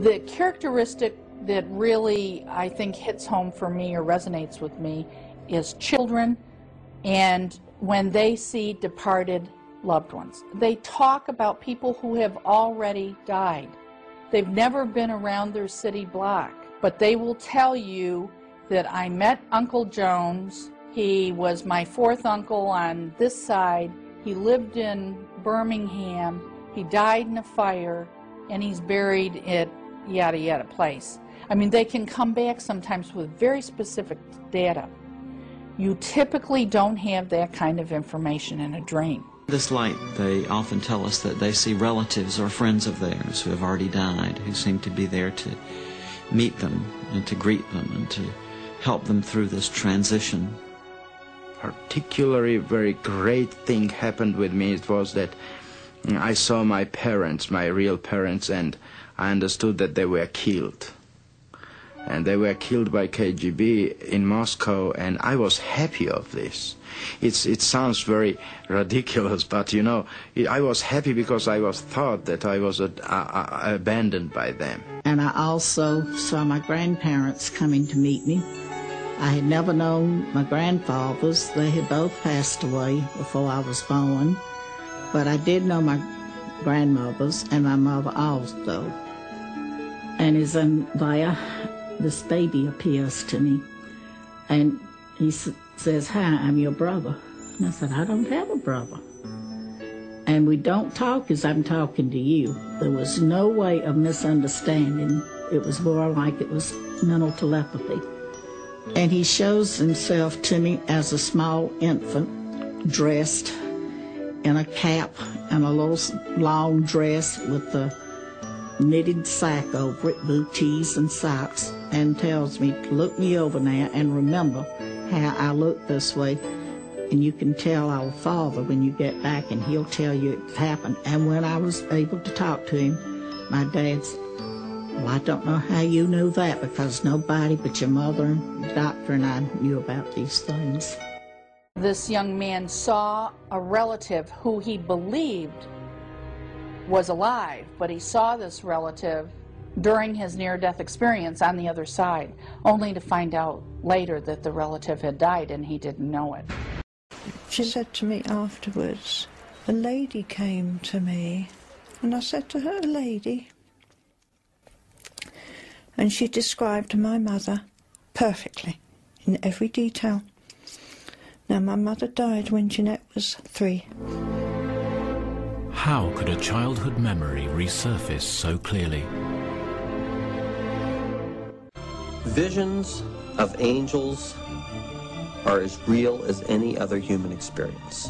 The characteristic that really, I think, hits home for me or resonates with me is children, and when they see departed loved ones. They talk about people who have already died. They've never been around their city block, but they will tell you that I met Uncle Jones. He was my fourth uncle on this side. He lived in Birmingham. He died in a fire, and he's buried at yada yada place. I mean, they can come back sometimes with very specific data. You typically don't have that kind of information in a dream. This light, they often tell us that they see relatives or friends of theirs who have already died, who seem to be there to meet them and to greet them and to help them through this transition. Particularly very great thing happened with me. It was that I saw my parents, my real parents, and I understood that they were killed. And they were killed by KGB in Moscow, and I was happy of this. It sounds very ridiculous, but you know, I was happy because I was thought that I was abandoned by them. And I also saw my grandparents coming to meet me. I had never known my grandfathers. They had both passed away before I was born. But I did know my grandmothers and my mother also. And as I'm there, this baby appears to me. And he says, "Hi, I'm your brother." And I said, "I don't have a brother." And we don't talk as I'm talking to you. There was no way of misunderstanding. It was more like it was mental telepathy. And he shows himself to me as a small infant, dressed in a cap and a little long dress with a knitted sack over it, booties and socks, and tells me to look me over now and remember how I look this way. And you can tell our father when you get back, and he'll tell you it happened. And when I was able to talk to him, my dad said, "Well, I don't know how you knew that, because nobody but your mother and the doctor and I knew about these things." This young man saw a relative who he believed was alive, but he saw this relative during his near-death experience on the other side, only to find out later that the relative had died and he didn't know it. She said to me afterwards, "A lady came to me," and I said to her, "A lady?" And she described my mother perfectly, in every detail. Now, my mother died when Jeanette was 3. How could a childhood memory resurface so clearly? Visions of angels are as real as any other human experience.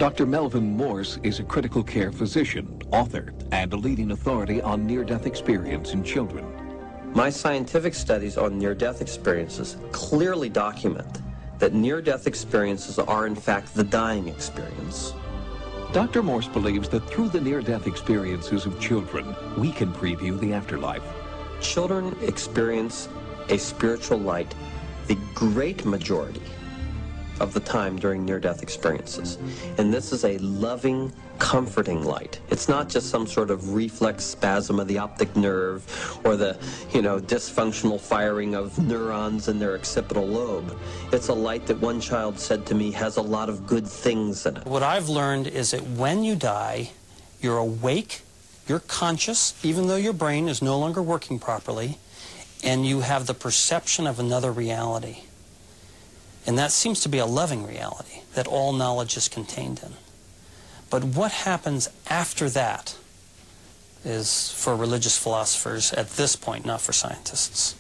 Dr. Melvin Morse is a critical care physician, author, and a leading authority on near-death experience in children. My scientific studies on near-death experiences clearly document that near-death experiences are in fact the dying experience. Dr. Morse believes that through the near-death experiences of children, we can preview the afterlife. Children experience a spiritual light the great majority of the time during near-death experiences. And this is a loving, comforting light. It's not just some sort of reflex spasm of the optic nerve or the, dysfunctional firing of neurons in their occipital lobe. It's a light that one child said to me has a lot of good things in it. What I've learned is that when you die, you're awake, you're conscious, even though your brain is no longer working properly, and you have the perception of another reality. And that seems to be a loving reality that all knowledge is contained in. But what happens after that is for religious philosophers at this point, not for scientists.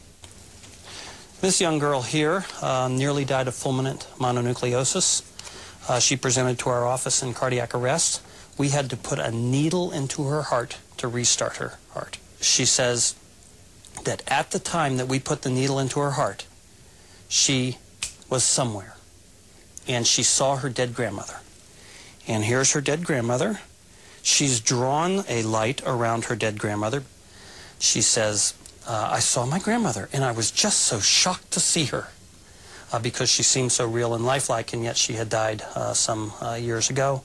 This young girl here nearly died of fulminant mononucleosis. She presented to our office in cardiac arrest. We had to put a needle into her heart to restart her heart. She says that at the time that we put the needle into her heart, she was somewhere, and she saw her dead grandmother. And here's her dead grandmother. She's drawn a light around her dead grandmother. She says, "I saw my grandmother, and I was just so shocked to see her," because she seemed so real and lifelike, and yet she had died some years ago.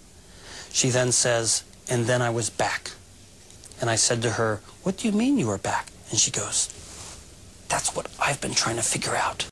She then says, "And then I was back." And I said to her, "What do you mean you were back?" And she goes, that's what I've been trying to figure out.